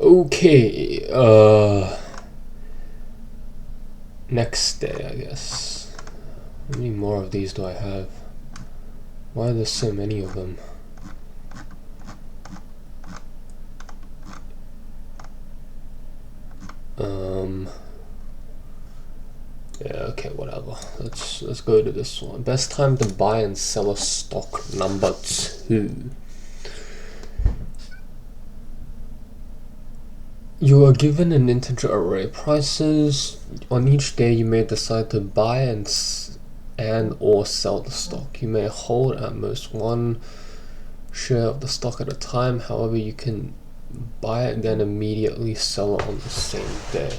Okay, next day, I guess. How many more of these do I have? Why are there so many of them? Yeah, okay, whatever. Let's go to this one. Best time to buy and sell a stock, number 2. You are given an integer array prices. On each day, you may decide to buy and or sell the stock. You may hold at most one share of the stock at a time. However, you can buy it and then immediately sell it on the same day.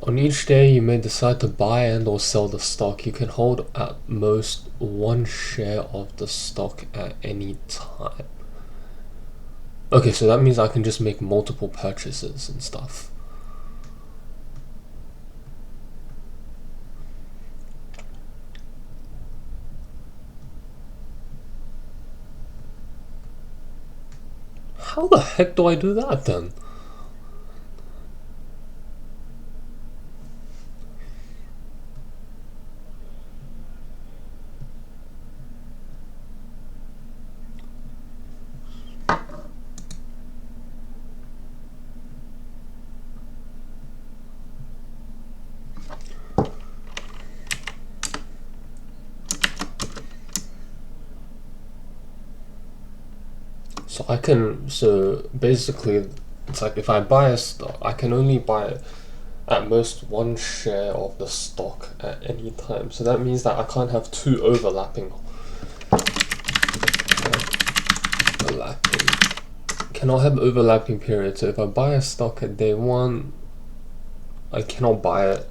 On each day, you may decide to buy and or sell the stock. You can hold at most one share of the stock at any time. Okay, so that means I can just make multiple purchases and stuff. How the heck do I do that then? So basically, it's like if I buy a stock, I can only buy at most one share of the stock at any time. So that means that I can't have two cannot have overlapping periods. So if I buy a stock at day 1, I cannot buy it.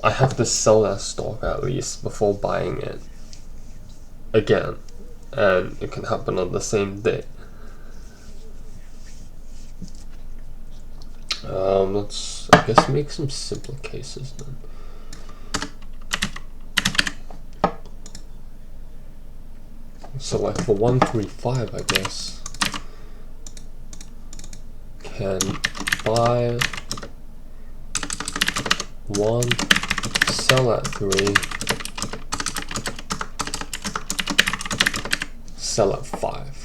I have to sell that stock at least before buying it again, and it can happen on the same day. Let's, I guess, make some simpler cases then. So like for 135, I guess, can buy 1, sell at 3, sell at 5.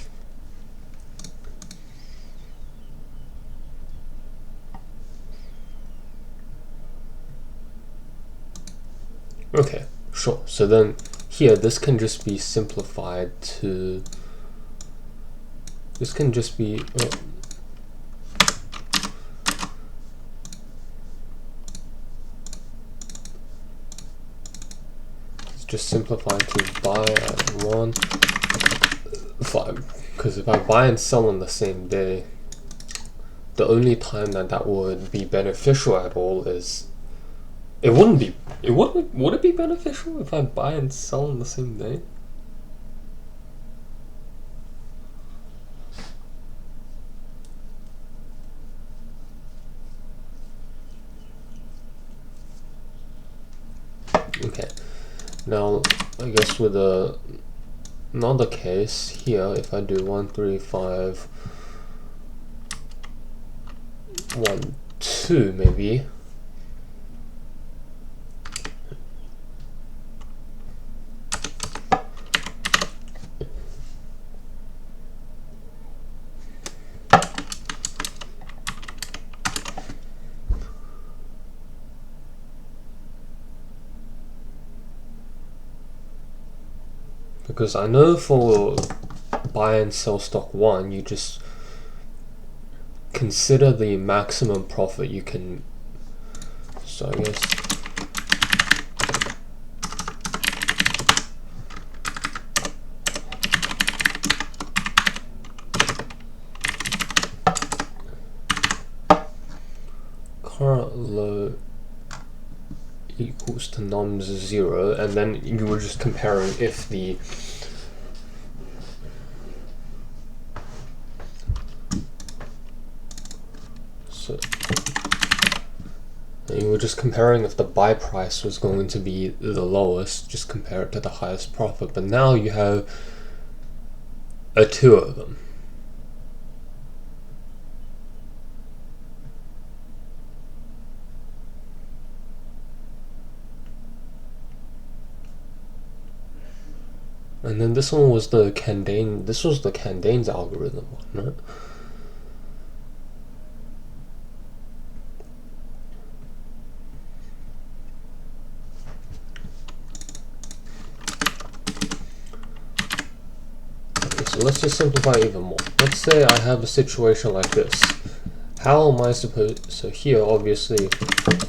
Okay, sure. So then here, this can just be simplified to, this can just be, it's just simplified to buy at 1, 5. Because if I buy and sell on the same day, the only time that would be beneficial at all is, it wouldn't be, would it be beneficial if I buy and sell on the same day? Okay, now I guess with another case here, if I do 135, 1, 2 maybe, because I know for buy and sell stock 1, you just consider the maximum profit you can. So I guess current low equals to nums 0, and then you were just comparing if the you were just comparing if the buy price was going to be the lowest, just compare it to the highest profit. But now you have two of them. And then this one was the Kandane. This was the Kandane's algorithm one, right? Okay, so let's just simplify even more. Let's say I have a situation like this. How am I supposed? So here, obviously,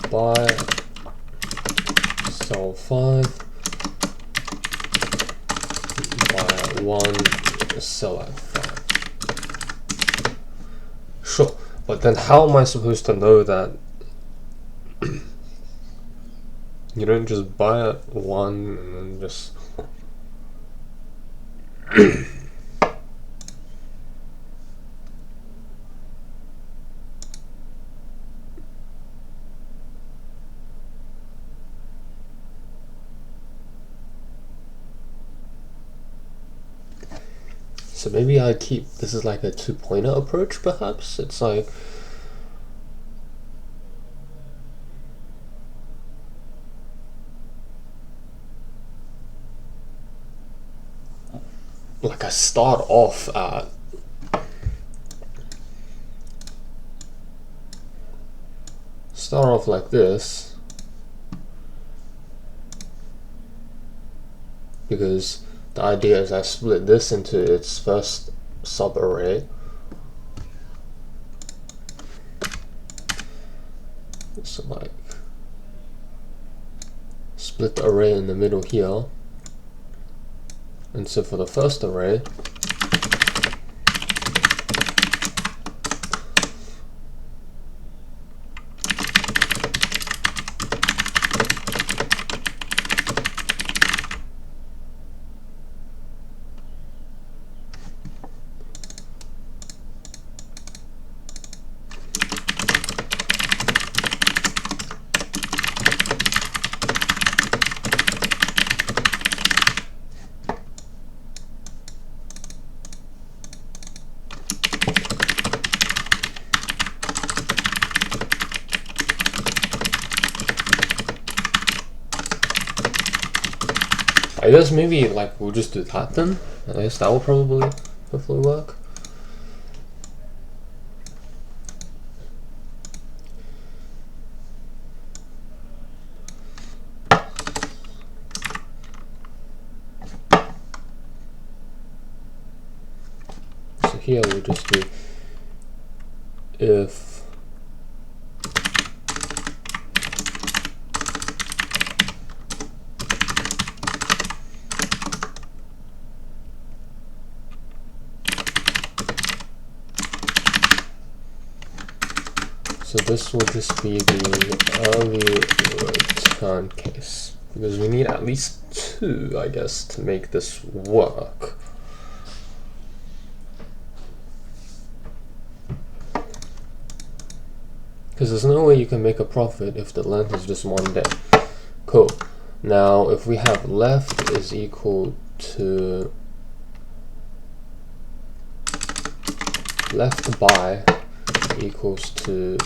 buy, sell 5. Buy at 1, sell at 5. Sure, but then how am I supposed to know that you don't just buy at 1 and then just So maybe I keep, this is like a two-pointer approach perhaps? It's like, I start off like this, because the idea is I split this into its first subarray. So like, split the array in the middle here. And so for the first array, I guess maybe like we'll just do that then. I guess that will probably hopefully work. So here we'll just do if so this will just be the early return case, because we need at least 2, I guess, to make this work. Because there's no way you can make a profit if the length is just 1 day. Cool. Now, if we have left is equal to left buy equals to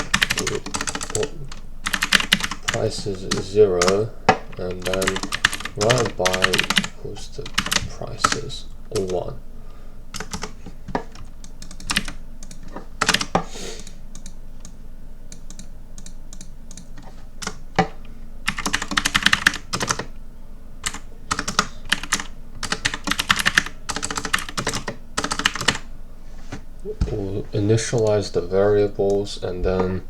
price is 0, and then right buy equals to prices 1. We'll initialize the variables and then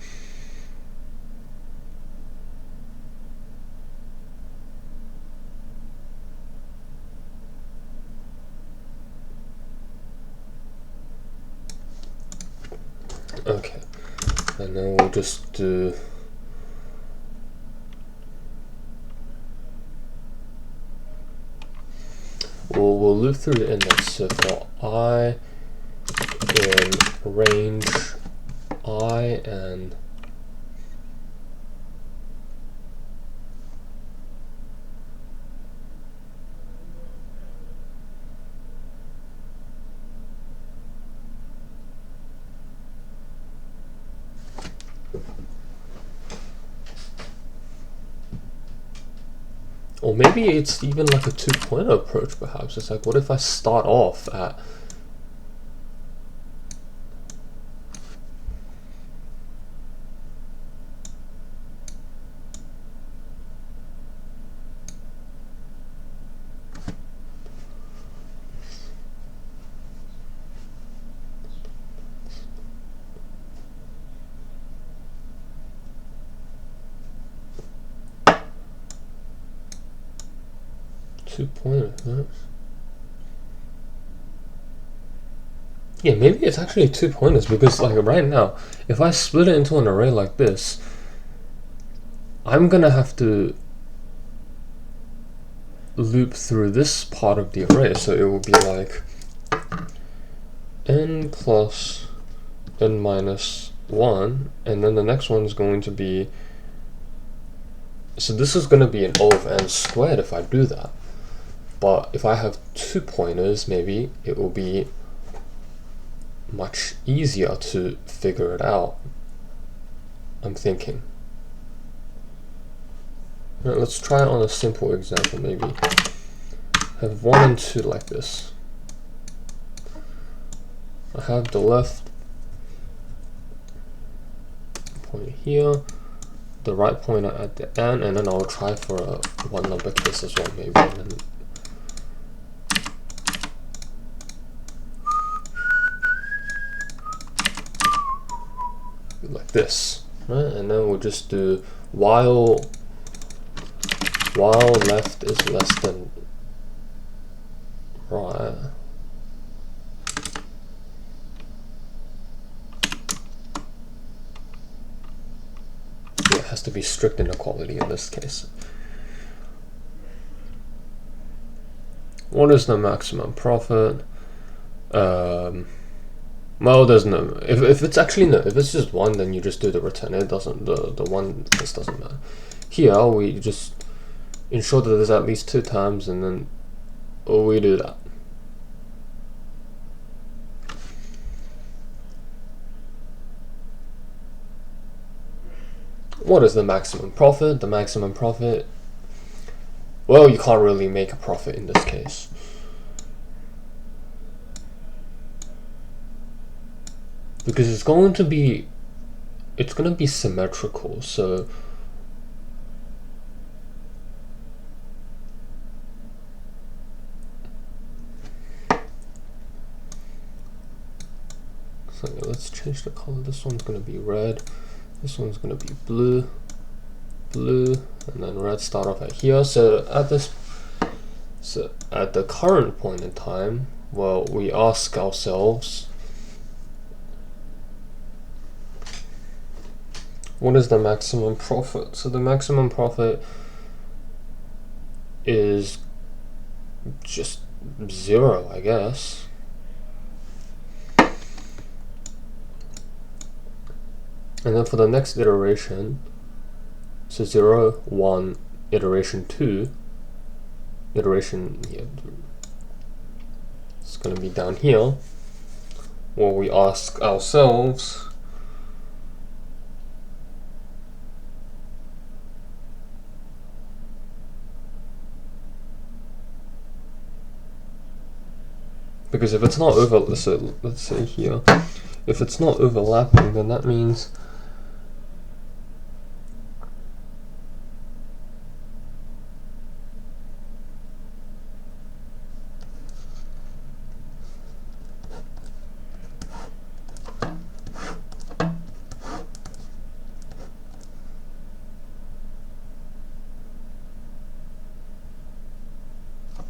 okay, and then we'll just do we'll loop through the index. So for I in range I and or maybe it's even like a two-pointer approach, perhaps. It's like, what if I start off at two-pointer, huh? Yeah, maybe it's actually 2 pointers, because like right now, if I split it into an array like this, I'm gonna have to loop through this part of the array, so it will be like n plus n minus 1, and then the next one is going to be, so this is going to be an O of n squared if I do that. But if I have 2 pointers, maybe it will be much easier to figure it out, I'm thinking. Right, let's try it on a simple example, maybe. Have 1 and 2 like this. I have the left point here, the right pointer at the end, and then I'll try for a one number case as well, maybe. And then like this, right? And then we'll just do while left is less than right. Yeah, it has to be strict inequality in this case. What is the maximum profit? Well, there's no. If it's actually no, if it's just 1, then you just do the return. It doesn't. The one just doesn't matter. Here we just ensure that there's at least 2 terms, and then we do that. What is the maximum profit? The maximum profit. Well, you can't really make a profit in this case. Because it's going to be symmetrical, so let's change the color. This one's going to be red, this one's going to be blue, and then red start off at here. So at the current point in time, well, we ask ourselves, what is the maximum profit? So the maximum profit is just 0, I guess. And then for the next iteration, so 0, 1, iteration 2, iteration, yeah, it's going to be down here, where we ask ourselves, because if it's not let's say here, if it's not overlapping, then that means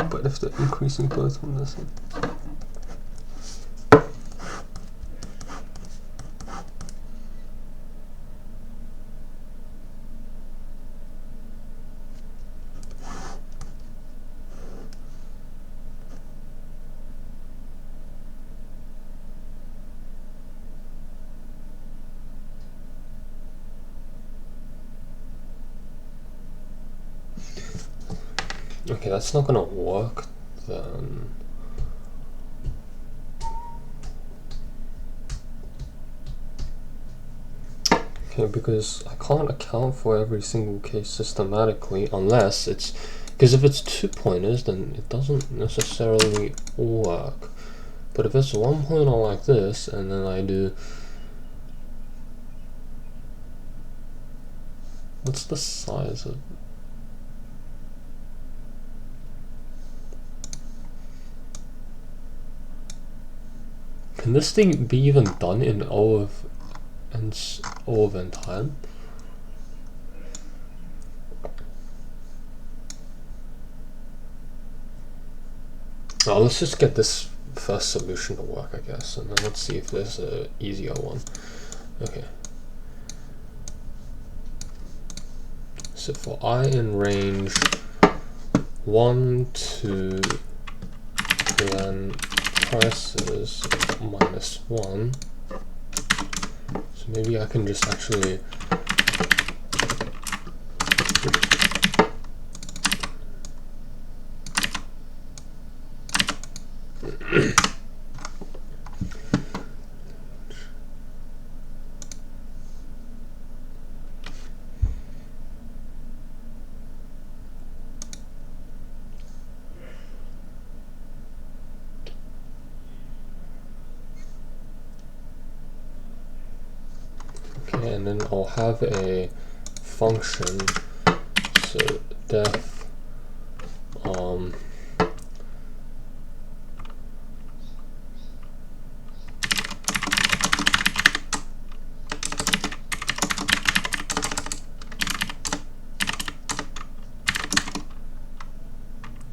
but if they're increasing both on this one. Okay, that's not gonna work then. Okay, because I can't account for every single case systematically unless it's, because if it's 2 pointers then it doesn't necessarily work. But if it's 1 pointer like this and then I do, what's the size of, can this thing be even done in O of n time? Oh, let's just get this first solution to work, I guess, and then let's see if there's an easier one. Okay. So for I in range 1 to then prices -1. So maybe I can just actually and then I'll have a function, so def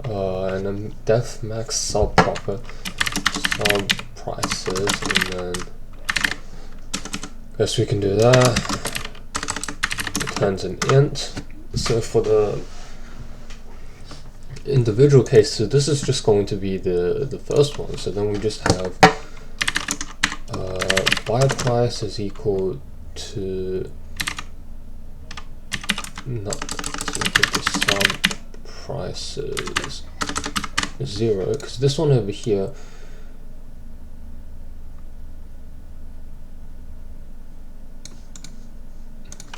and then def max sub prices, and then guess we can do that. Returns an int. So for the individual case, so this is just going to be the first one. So then we just have buy price is equal to sub prices 0, because this one over here,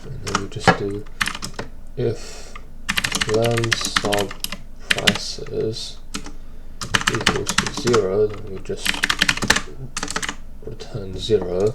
and then we just do if len sub prices equals to 0, then we just return 0.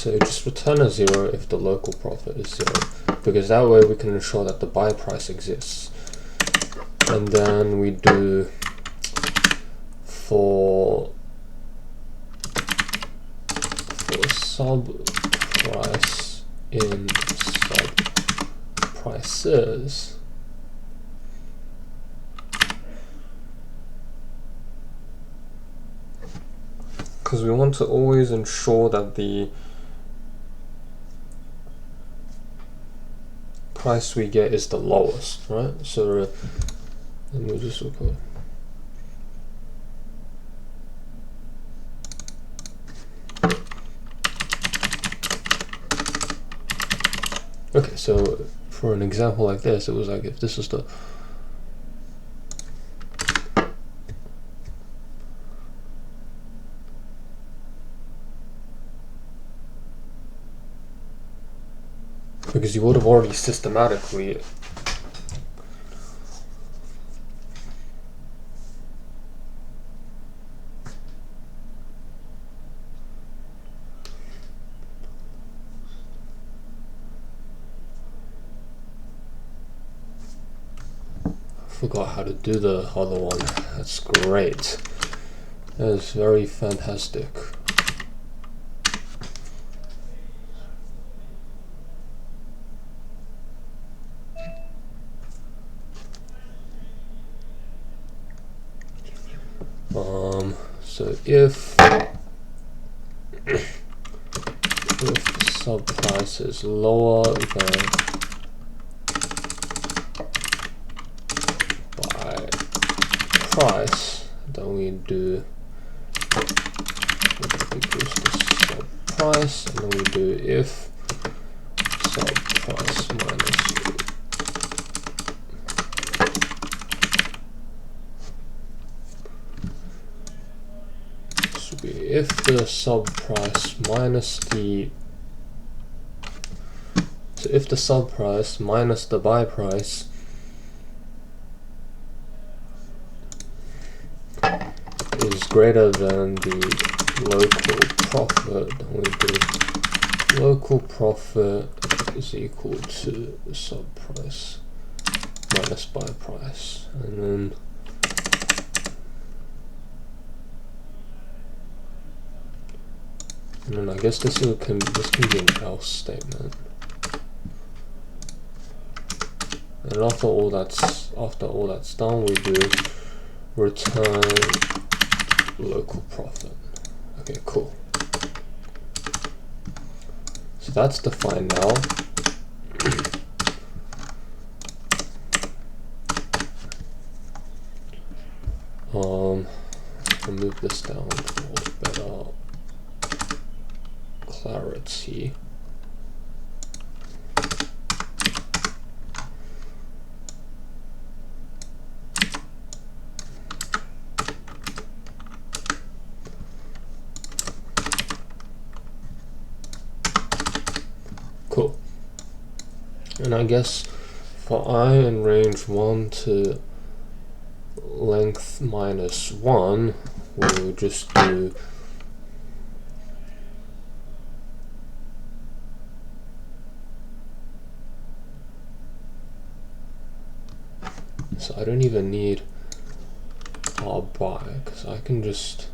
So just return a 0 if the local profit is 0, because that way we can ensure that the buy price exists. And then we do for sub price in sub prices, because we want to always ensure that the price we get is the lowest, right? So let me just record. Okay, so for an example like this, it was like if this is the because you would have already systematically forgot how to do the other one. That's great. That is very fantastic. So if sub price is lower than by price, then we do equals to sub price, and then we do if sub price minus if the sub price minus the if the sub price minus the buy price is greater than the local profit, then we do local profit is equal to the sub price minus buy price, and then I guess this can be an else statement. And after all that's done, we do return local profit. Okay, cool. So that's defined now. I'll move this down for better clarity. Cool. And I guess for I in range 1 to length minus 1, we'll just do so I don't even need our buy, because I can just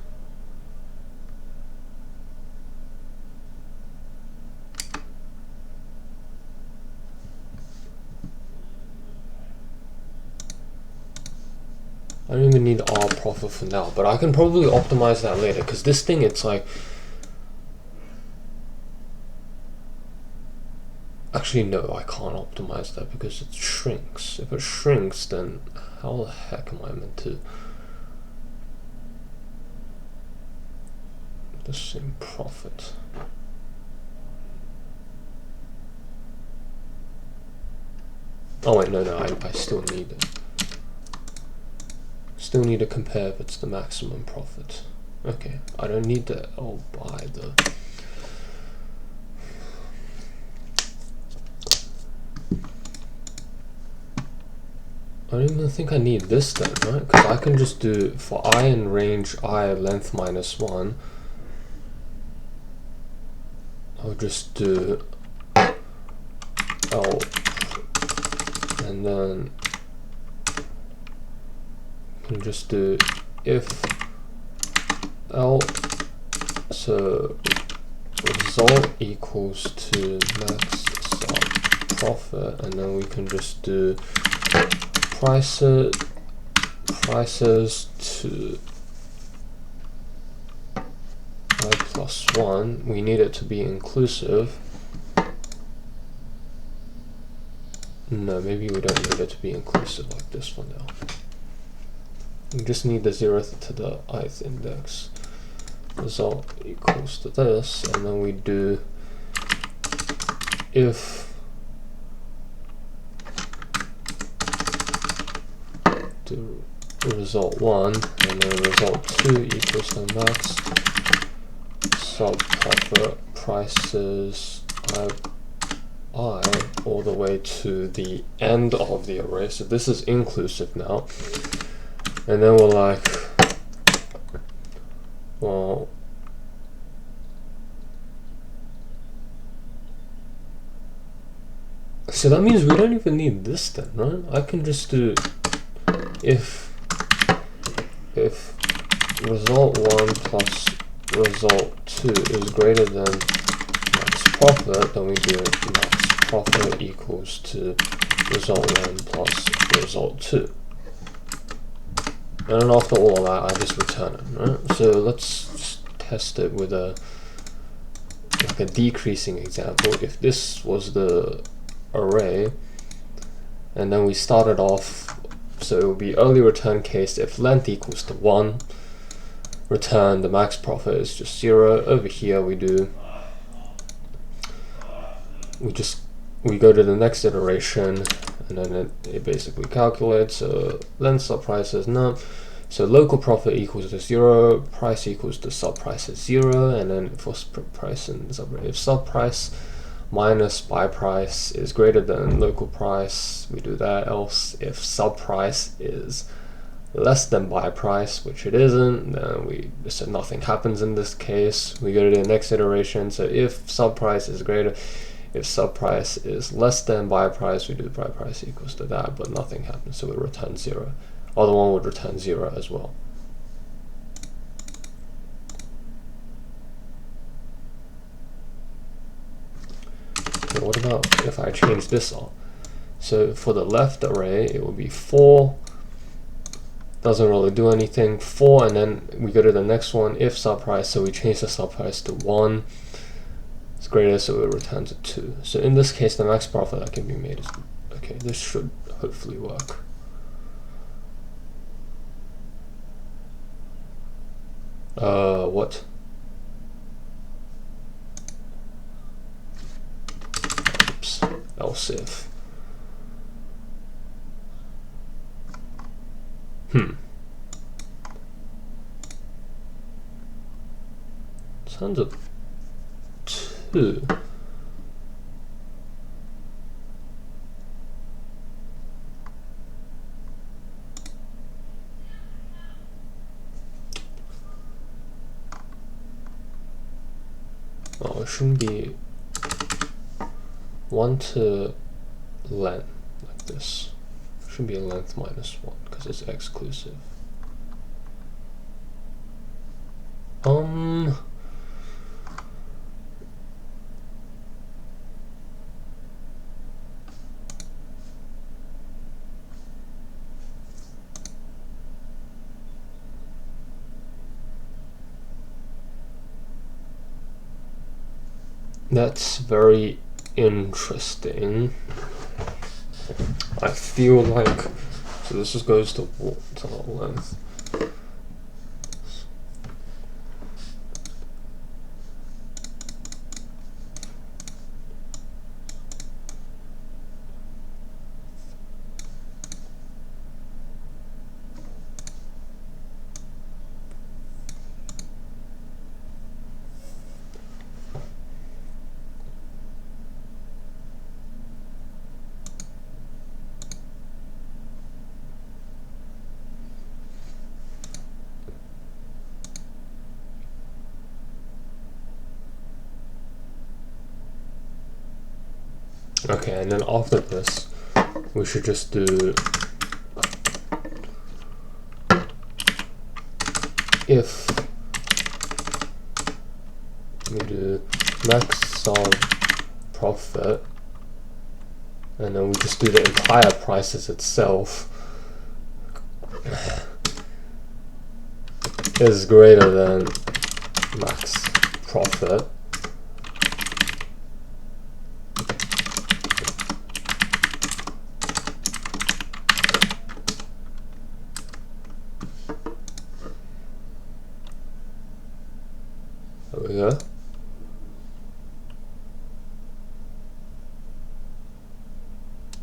I don't even need R profit for now, but I can probably optimize that later, because this thing, it's like, actually no, I can't optimize that because it shrinks. If it shrinks, then how the heck am I meant to the same profit? Oh wait, no, I still need it. Still need to compare if it's the maximum profit. Okay, I don't need to buy the I don't even think I need this then, right? Because I can just do for I in range I length minus 1, I'll just do L, and then can just do if L, so result equals to max sub profit, and then we can just do prices to I plus 1. We need it to be inclusive. No, maybe we don't need it to be inclusive like this one now. We just need the 0th to the ith index. Result equals to this, and then we do if to result 1, and then result 2 equals to max sub profit prices I all the way to the end of the array. So this is inclusive now. And then we're like, well, so that means we don't even need this then, right? I can just do if result 1 plus result 2 is greater than max profit, then we do max profit equals to result 1 plus result 2. And then after all of that, I just return it, right? So let's just test it with a decreasing example. If this was the array, and then we started off, so it would be early return case if length equals to 1, return the max profit is just 0. Over here we go to the next iteration, and then it basically calculates. So length sub price is none. So local profit equals to 0, price equals to sub price is 0, and then for price and sub, if sub price minus buy price is greater than local price, we do that. Else, if sub price is less than buy price, which it isn't, then so nothing happens in this case. We go to the next iteration. So if sub price is greater, if sub price is less than buy price, we do buy price equals to that, but nothing happens, so we return 0. Other one would return 0 as well. Okay, what about if I change this on? So for the left array, it will be 4. Doesn't really do anything. 4, and then we go to the next one, if sub price, so we change the sub price to 1. It's greater, so it returns a 2. So in this case, the max profit that can be made is, okay, this should hopefully work. What? Oops, else if. Sounds of 2. Oh, it shouldn't be 1 to length like this. It should be a length minus 1 because it's exclusive. That's very interesting. I feel like, so this just goes to length. Okay, and then after this, we should just do if we do max sub profit, and then we just do the entire prices itself is greater than max profit. There we go.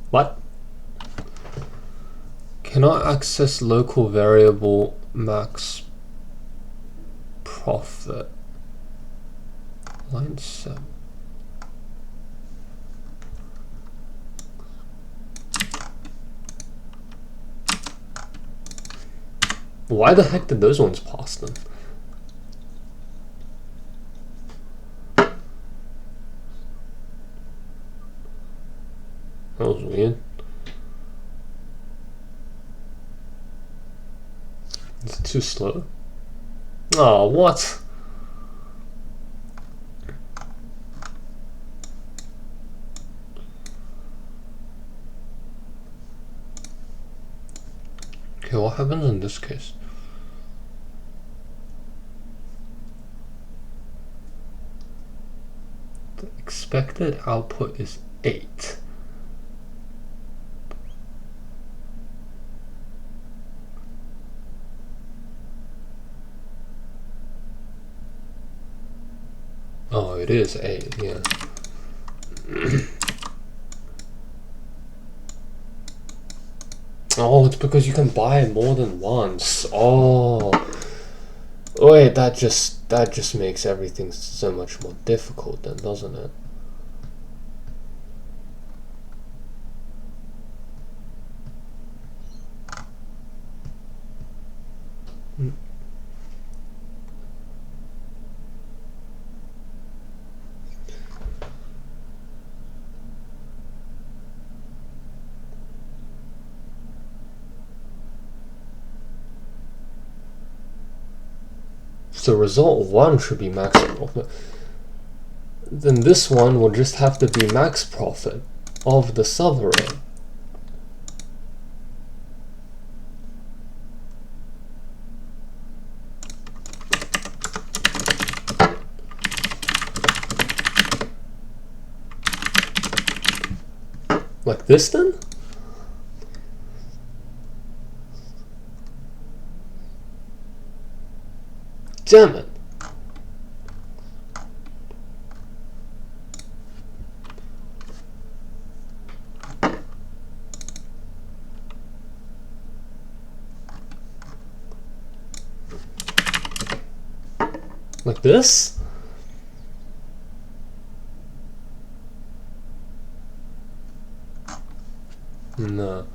What? Cannot access local variable max profit. Line 7. Why the heck did those ones pass them? That was weird. too slow. Oh, what? Okay, what happens in this case? The expected output is 8. Oh, it is 8, yeah. Oh, it's because you can buy more than once. Oh. Wait, that just makes everything so much more difficult then, doesn't it? So result 1 should be max profit. Then this one will just have to be max profit of the sub-array. Like this then? Damn it. Like this? No.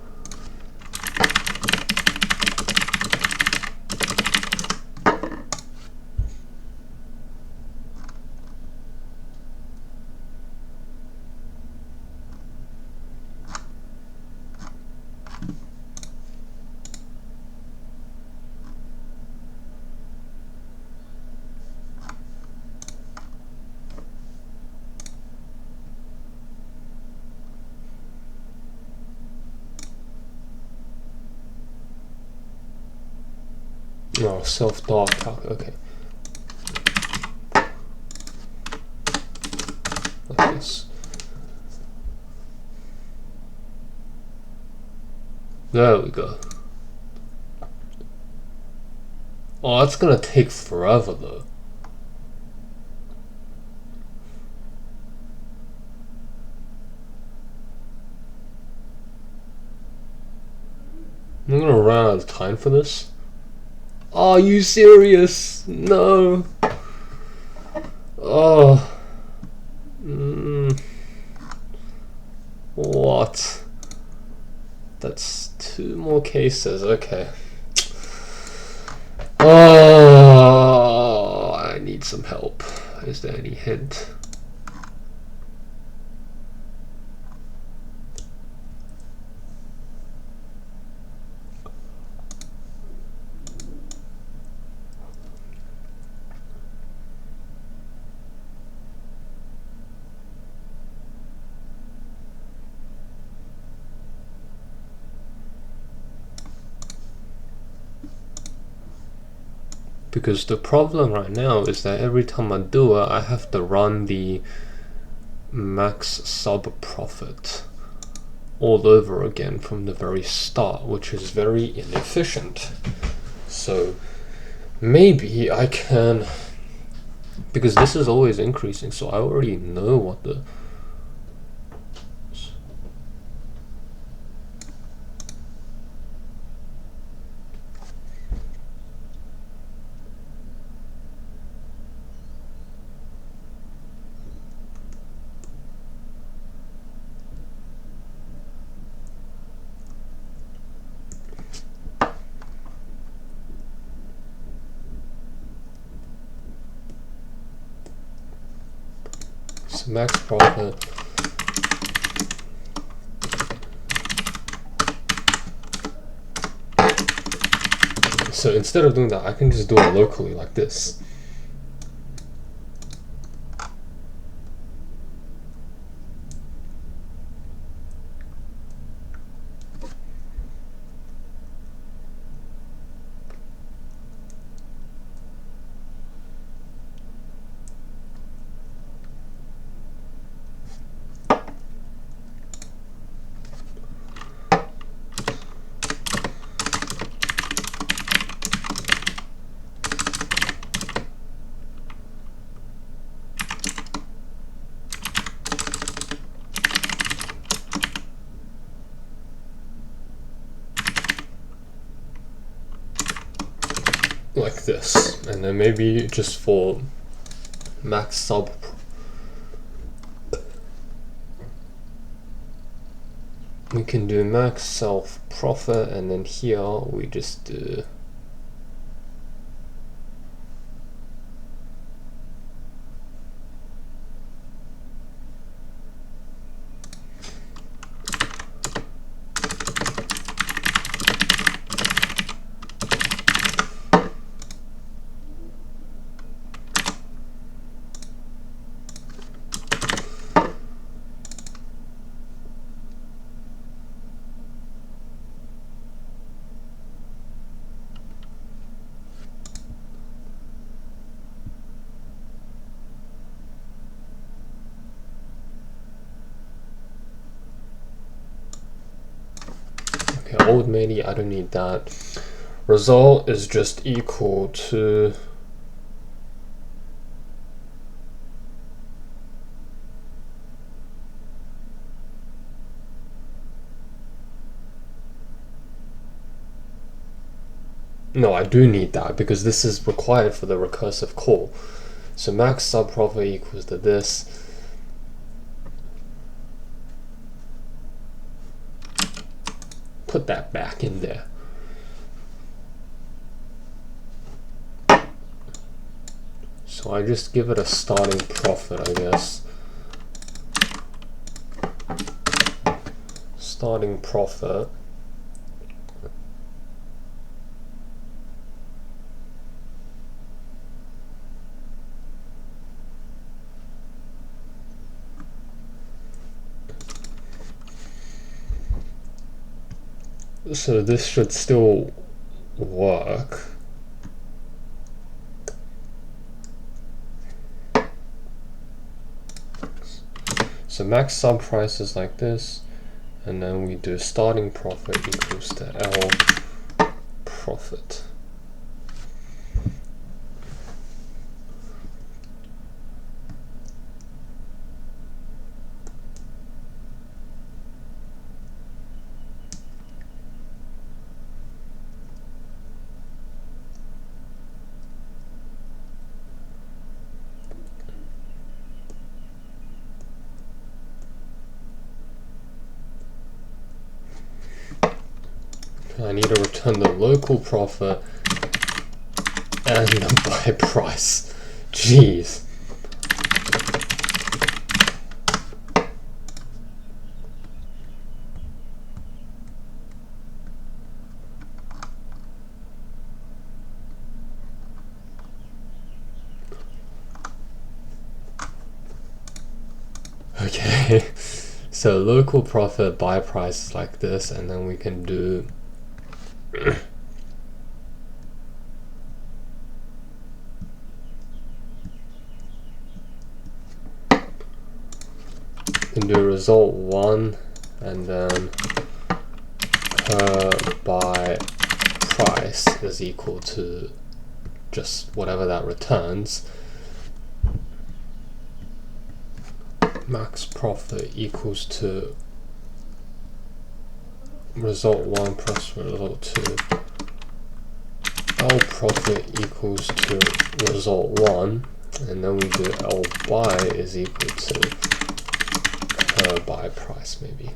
Oh, self-dot calc, okay. Like this. There we go. Oh, that's gonna take forever though. I'm gonna run out of time for this. Are you serious? No. Oh. What? That's 2 more cases, okay. Oh, I need some help. Is there any hint? Because the problem right now is that every time I do it, I have to run the max sub profit all over again from the very start, which is very inefficient. So maybe I can, because this is always increasing, so I already know what the max profit So instead of doing that, I can just do it locally like this. Like this, and then maybe just for max sub we can do max self profit, and then here we just do old matey, I don't need that. Result is just equal to no, I do need that because this is required for the recursive call. So max sub profit equals to this. Put that back in there. So I just give it a starting profit, I guess. Starting profit. So this should still work. So max sub price is like this, and then we do starting profit equals to L profit. I need to return the local profit and the buy price. Jeez. Okay, so local profit buy price is like this, and then we can do result 1, and then per buy price is equal to just whatever that returns. Max profit equals to result 1 plus result 2. L profit equals to result 1, and then we do L buy is equal to per buy price, maybe.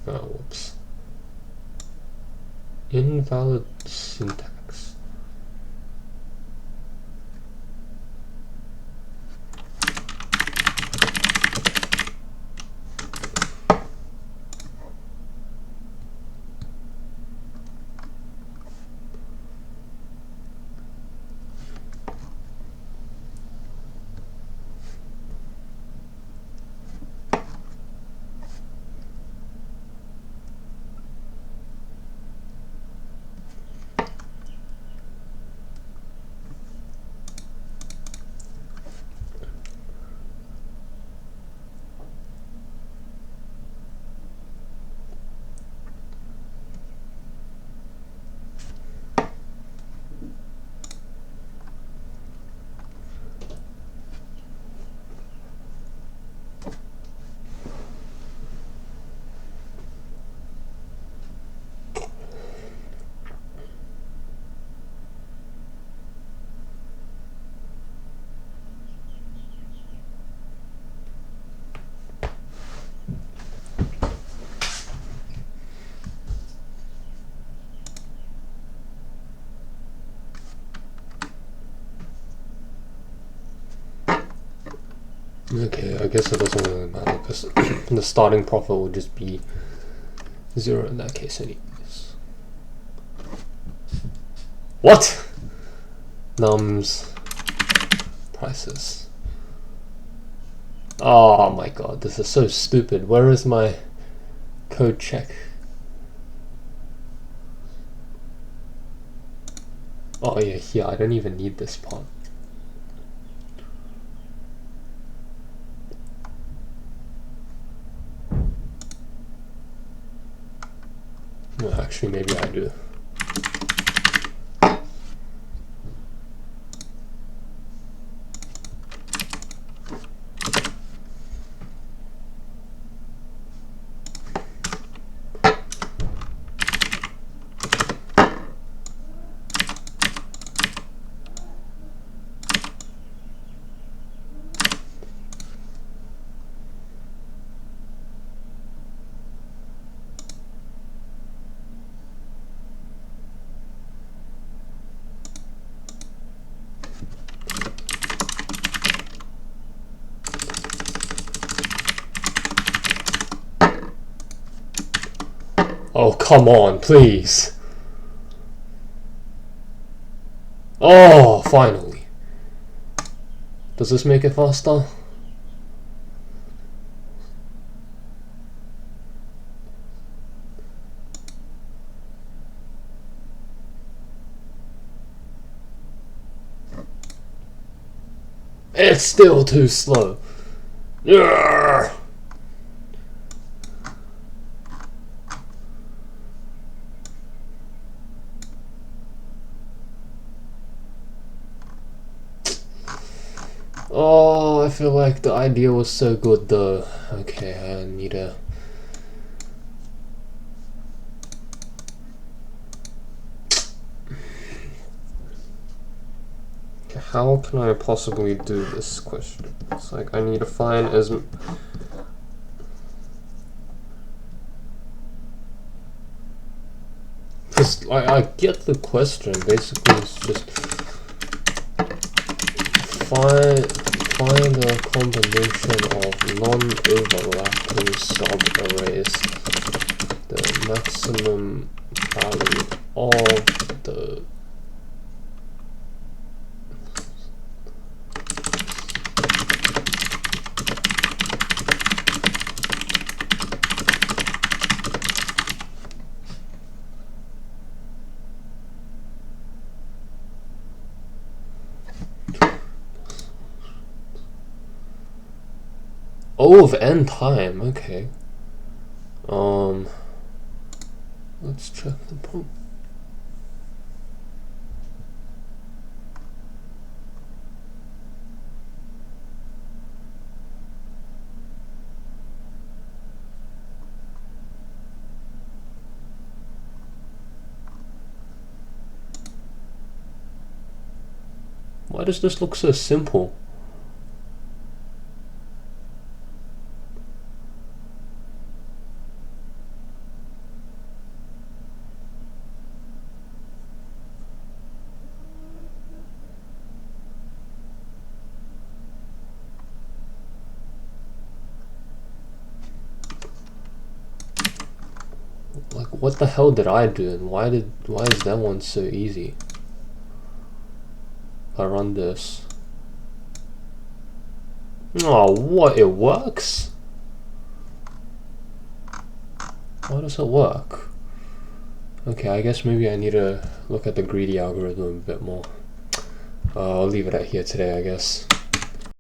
Oh, whoops. Invalid syntax. Okay, I guess it doesn't really matter because the starting profit will just be 0 in that case anyways. What? Nums prices. Oh my god, this is so stupid. Where is my code check? Oh yeah, here, I don't even need this part. No, actually, maybe I do. Oh, come on, please. Oh, finally. Does this make it faster? It's still too slow. Urgh. Oh, I feel like the idea was so good though. Okay, I need a... How can I possibly do this question? It's like I need to find as... Because I get the question, basically it's just... Find a combination of non-overlapping sub-arrays, the maximum value of the of n time, okay. Let's check the prompt. Why does this look so simple? Like, what the hell did I do, and why is that one so easy? If I run this. Oh, what? It works? Why does it work? Okay, I guess maybe I need to look at the greedy algorithm a bit more. I'll leave it at here today, I guess.